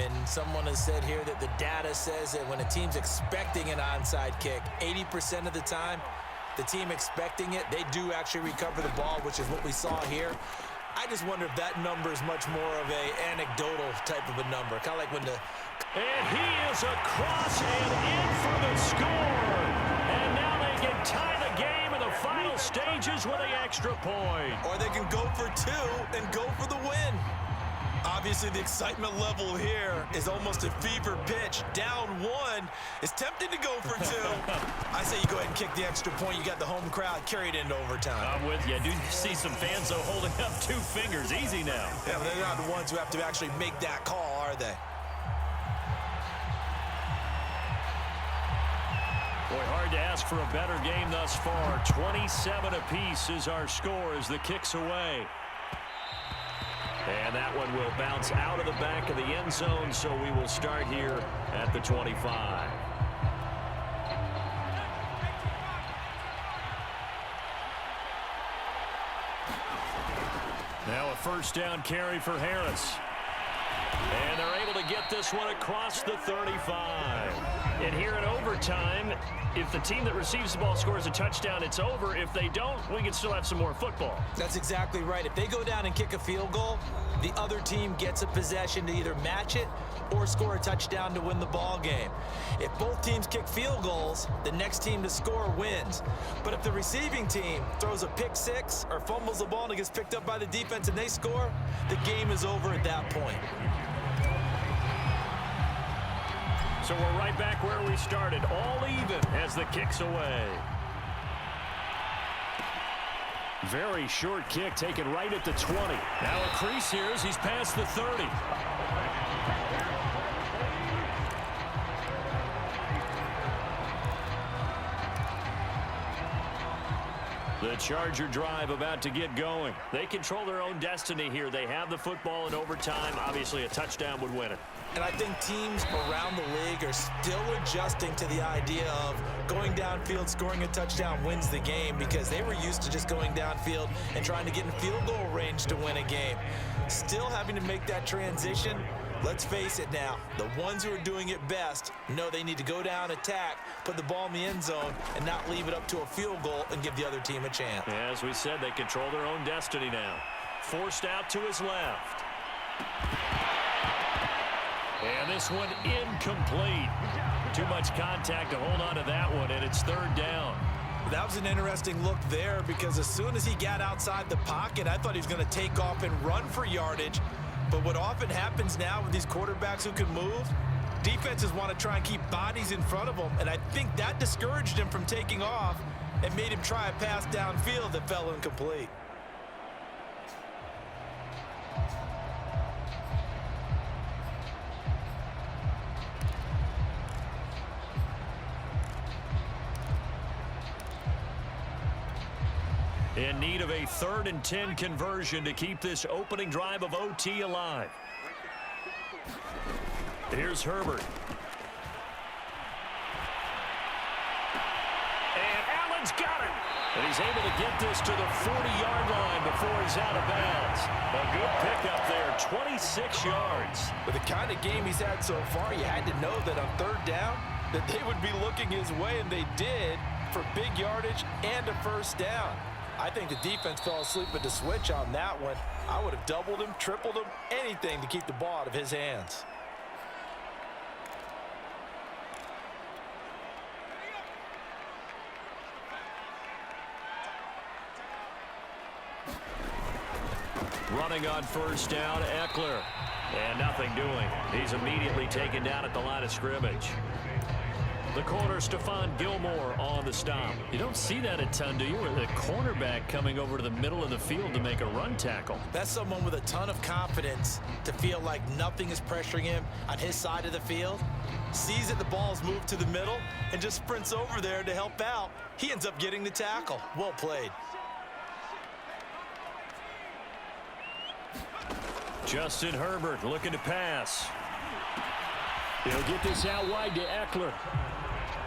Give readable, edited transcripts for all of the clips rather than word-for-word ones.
and someone has said here that the data says that when a team's expecting an onside kick, 80% of the time, the team expecting it, they do actually recover the ball, which is what we saw here. I just wonder if that number is much more of a anecdotal type of a number, kind of like when the... And he is across and in for the score. And now they can tie the game in the final stages with an extra point. Or they can go for two and go for the win. Obviously, the excitement level here is almost a fever pitch. Down one. It's tempting to go for two. I say you go ahead and kick the extra point. You got the home crowd carried into overtime. I'm with you. I do see some fans, though, holding up 2 fingers. Easy now. Yeah, but they're not the ones who have to actually make that call, are they? Boy, hard to ask for a better game thus far. 27 apiece is our score as the kick's away. And that one will bounce out of the back of the end zone, so we will start here at the 25. Now a first down carry for Harris. And they're able to get this one across the 35. And here in overtime, if the team that receives the ball scores a touchdown, it's over. If they don't, we can still have some more football. That's exactly right. If they go down and kick a field goal, the other team gets a possession to either match it or score a touchdown to win the ball game. If both teams kick field goals, the next team to score wins. But if the receiving team throws a pick six or fumbles the ball and it gets picked up by the defense and they score, the game is over at that point. So we're right back where we started, all even as the kick's away. Very short kick taken right at the 20. Now a crease here as he's past the 30. The Charger drive about to get going. They control their own destiny here. They have the football in overtime. Obviously, a touchdown would win it. And I think teams around the league are still adjusting to the idea of going downfield, scoring a touchdown wins the game, because they were used to just going downfield and trying to get in field goal range to win a game. Still having to make that transition. Let's face it now, the ones who are doing it best know they need to go down, attack, put the ball in the end zone, and not leave it up to a field goal and give the other team a chance. As we said, they control their own destiny now. Forced out to his left. And this one incomplete. Too much contact to hold on to that one, and it's third down. That was an interesting look there, because as soon as he got outside the pocket, I thought he was going to take off and run for yardage. But what often happens now with these quarterbacks who can move, defenses want to try and keep bodies in front of them, and I think that discouraged him from taking off and made him try a pass downfield that fell incomplete. In need of a 3rd and 10 conversion to keep this opening drive of OT alive. Here's Herbert. And Allen's got it. And he's able to get this to the 40-yard line before he's out of bounds. A good pickup there, 26 yards. With the kind of game he's had so far, you had to know that on third down that they would be looking his way, and they did, for big yardage and a first down. I think the defense fell asleep at the switch on that one. I would have doubled him, tripled him, anything to keep the ball out of his hands. Running on first down, Eckler. And nothing doing. He's immediately taken down at the line of scrimmage. The corner, Stephon Gilmore, on the stop. You don't see that a ton, do you? Or the cornerback coming over to the middle of the field to make a run tackle. That's someone with a ton of confidence to feel like nothing is pressuring him on his side of the field. Sees that the ball's moved to the middle and just sprints over there to help out. He ends up getting the tackle. Well played. Justin Herbert looking to pass. He'll get this out wide to Eckler.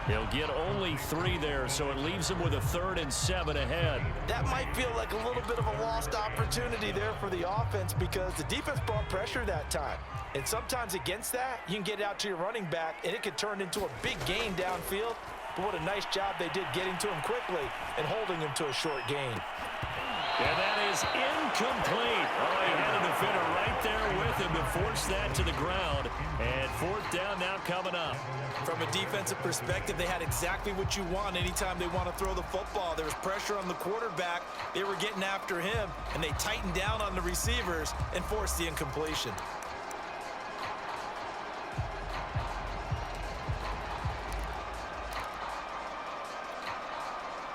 He'll get only 3 there, so it leaves him with a 3rd and 7 ahead. That might feel like a little bit of a lost opportunity there for the offense because the defense brought pressure that time. And sometimes against that, you can get out to your running back, and it could turn into a big gain downfield. But what a nice job they did getting to him quickly and holding him to a short gain. And that is incomplete. Oh, he had a defender right there with him to force that to the ground. And 4th down now coming up. From a defensive perspective, they had exactly what you want anytime they want to throw the football. There was pressure on the quarterback. They were getting after him, and they tightened down on the receivers and forced the incompletion.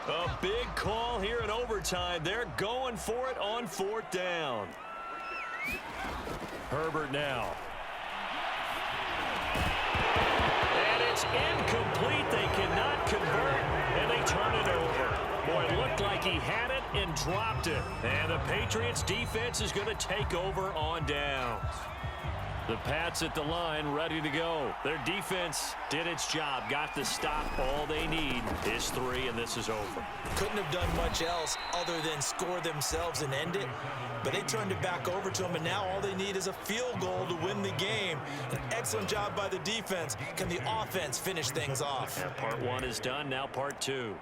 A big call here in overtime. They're going for it on 4th down. Herbert now. And it's incomplete. They cannot convert, and they turn it over. Boy, it looked like he had it and dropped it. And the Patriots defense is going to take over on downs. The Pats at the line ready to go. Their defense did its job, got the stop. All they need is 3, and this is over. Couldn't have done much else other than score themselves and end it. But they turned it back over to them, and now all they need is a field goal to win the game. An excellent job by the defense. Can the offense finish things off? And part 1 is done, now part 2.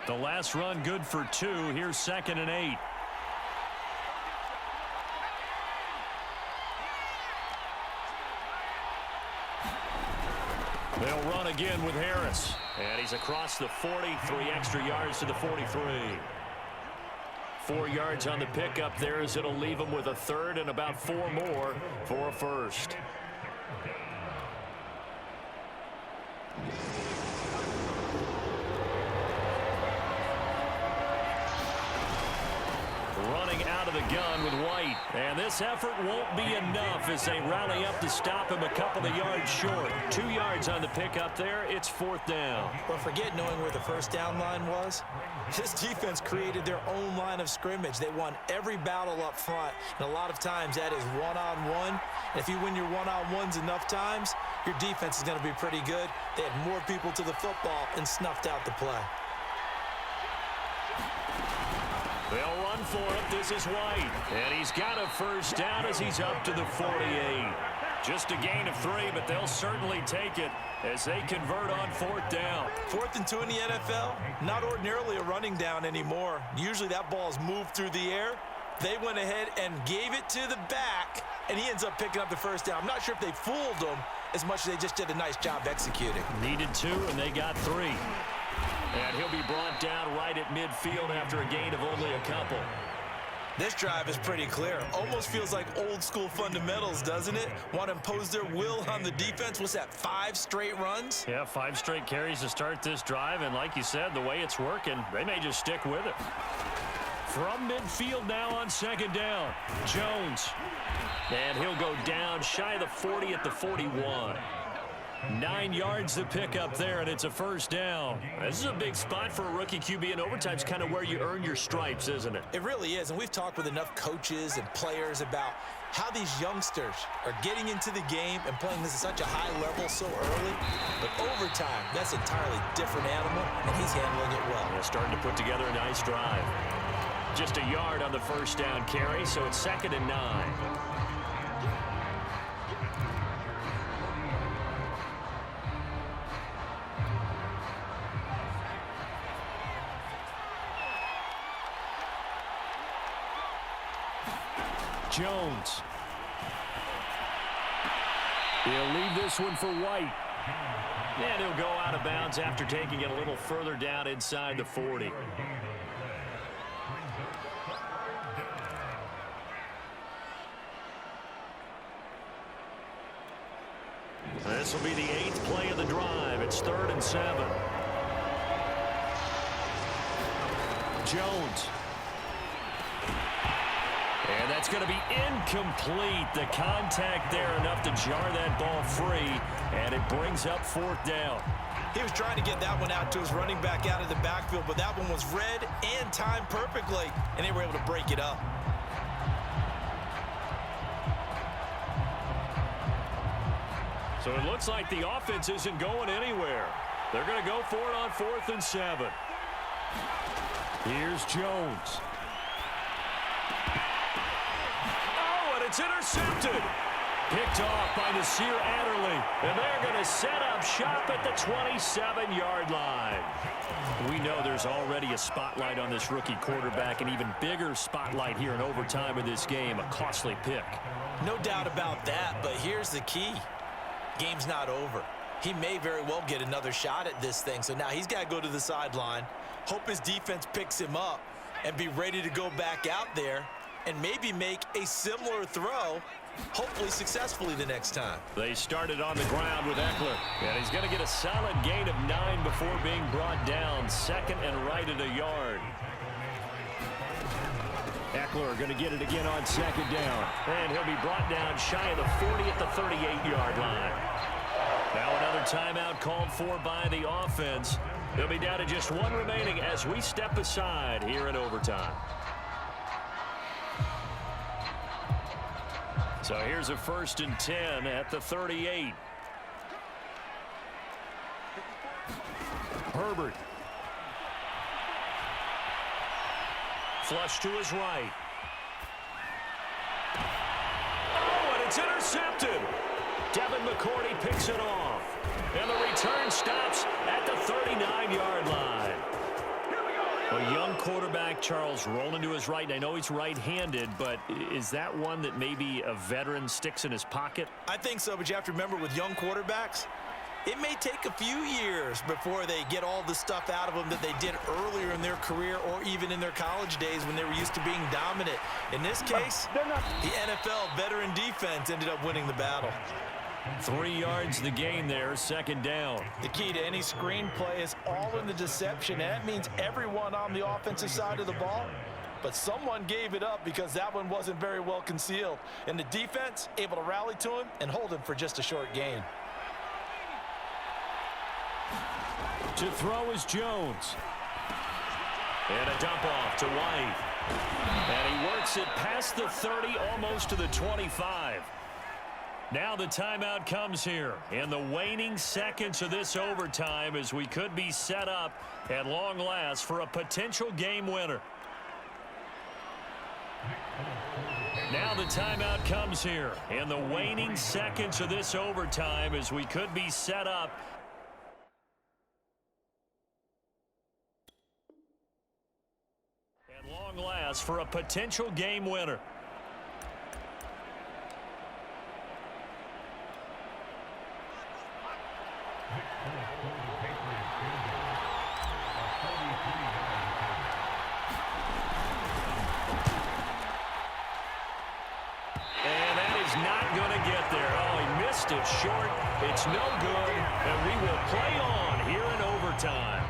The last run good for 2. Here's 2nd and 8. They'll run again with Harris. And he's across the 40, 3 extra yards to the 43. 4 yards on the pickup there as it'll leave him with a 3rd and about 4 more for a 1st. Running out of the gun with White. And this effort won't be enough as they rally up to stop him a couple of yards short. 2 yards on the pickup there. It's 4th down. Well, forget knowing where the first down line was. This defense created their own line of scrimmage. They won every battle up front. And a lot of times that is one-on-one. And if you win your one-on-ones enough times, your defense is going to be pretty good. They had more people to the football and snuffed out the play. They'll run for it. This is White. And he's got a 1st down as he's up to the 48. Just a gain of 3, but they'll certainly take it as they convert on 4th down. 4th and 2 in the NFL, not ordinarily a running down anymore. Usually that ball is moved through the air. They went ahead and gave it to the back, and he ends up picking up the 1st down. I'm not sure if they fooled him as much as they just did a nice job executing. Needed 2, and they got 3. And he'll be brought down right at midfield after a gain of only a couple. This drive is pretty clear. Almost feels like old school fundamentals, doesn't it? Want to impose their will on the defense. What's that, 5 straight runs? Yeah, 5 straight carries to start this drive. And like you said, the way it's working, they may just stick with it. From midfield now on 2nd down, Jones. And he'll go down shy of the 40 at the 41. 9 yards to pick up there, and it's a 1st down. This is a big spot for a rookie QB, and overtime's kind of where you earn your stripes, isn't it? It really is, and we've talked with enough coaches and players about how these youngsters are getting into the game and playing this at such a high level so early. But overtime, that's an entirely different animal, and he's handling it well. They're starting to put together a nice drive. Just a yard on the 1st down carry, so it's 2nd and 9. Jones. He'll leave this one for White. And he'll go out of bounds after taking it a little further down inside the 40. This will be the 8th play of the drive. It's 3rd and 7. Jones. And And that's going to be incomplete. The contact there enough to jar that ball free, and it brings up fourth down. He was trying to get that one out to his running back out of the backfield, but that one was read and timed perfectly, and they were able to break it up. So it looks like the offense isn't going anywhere. They're going to go for it on 4th and 7. Here's Jones. Oh, and it's intercepted. Picked off by Nasir Adderley. And they're going to set up shop at the 27-yard line. We know there's already a spotlight on this rookie quarterback, an even bigger spotlight here in overtime of this game. A costly pick. No doubt about that, but here's the key. Game's not over. He may very well get another shot at this thing, so now he's got to go to the sideline, hope his defense picks him up, and be ready to go back out there and maybe make a similar throw, hopefully successfully the next time. They started on the ground with Eckler, and he's going to get a solid gain of 9 before being brought down, second and right at a yard. Eckler going to get it again on second down. And he'll be brought down shy of the 40 at the 38-yard line. Now another timeout called for by the offense. They'll be down to just one remaining as we step aside here in overtime. So here's a 1st and 10 at the 38. Herbert. Flush to his right. Oh, and it's intercepted. Devin McCourty picks it off. And the return stops at the 39-yard line. A young quarterback, Charles, rolling to his right. And I know he's right-handed, but is that one that maybe a veteran sticks in his pocket? I think so, but you have to remember with young quarterbacks, it may take a few years before they get all the stuff out of them that they did earlier in their career or even in their college days when they were used to being dominant. In this case, the NFL veteran defense ended up winning the battle. 3 yards the gain there, second down. The key to any screenplay is all in the deception, and that means everyone on the offensive side of the ball, but someone gave it up because that one wasn't very well concealed. And the defense able to rally to him and hold him for just a short gain. To throw is Jones. And a dump off to White. And he works it past the 30, almost to the 25. Now the timeout comes here in the waning seconds of this overtime as we could be set up at long last for a potential game winner. Now the timeout comes here in the waning seconds of this overtime as we could be set up at long last for a potential game winner. It short, it's no good, and we will play on here in overtime.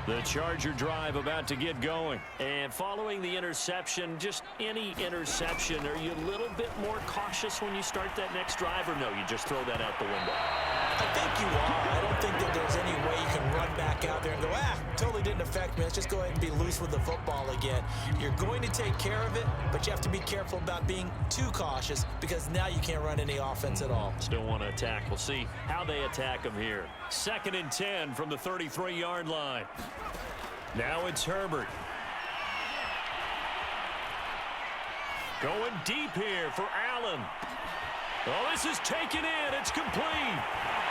The Charger drive about to get going. And following the interception, just any interception, are you a little bit more cautious when you start that next drive, or no, you just throw that out the window? I think you are. I don't think that there's any way you can run back out there and go, totally didn't affect me. Let's just go ahead and be loose with the football again. You're going to take care of it, but you have to be careful about being too cautious because now you can't run any offense at all. Still want to attack. We'll see how they attack them here. 2nd and 10 from the 33-yard line. Now it's Herbert. Going deep here for Allen. Oh, this is taken in. It's complete.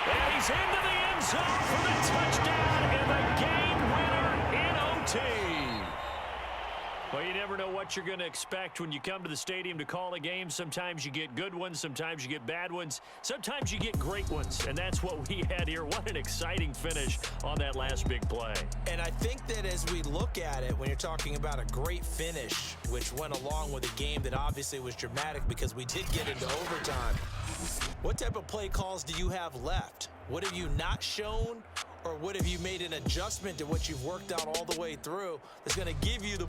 And he's into the end zone for the touchdown and the game winner in OT. Well, you never know what you're going to expect when you come to the stadium to call a game. Sometimes you get good ones. Sometimes you get bad ones. Sometimes you get great ones. And that's what we had here. What an exciting finish on that last big play. And I think that as we look at it, when you're talking about a great finish, which went along with a game that obviously was dramatic because we did get into overtime, what type of play calls do you have left? What have you not shown? Or what have you made an adjustment to what you've worked out all the way through that's going to give you the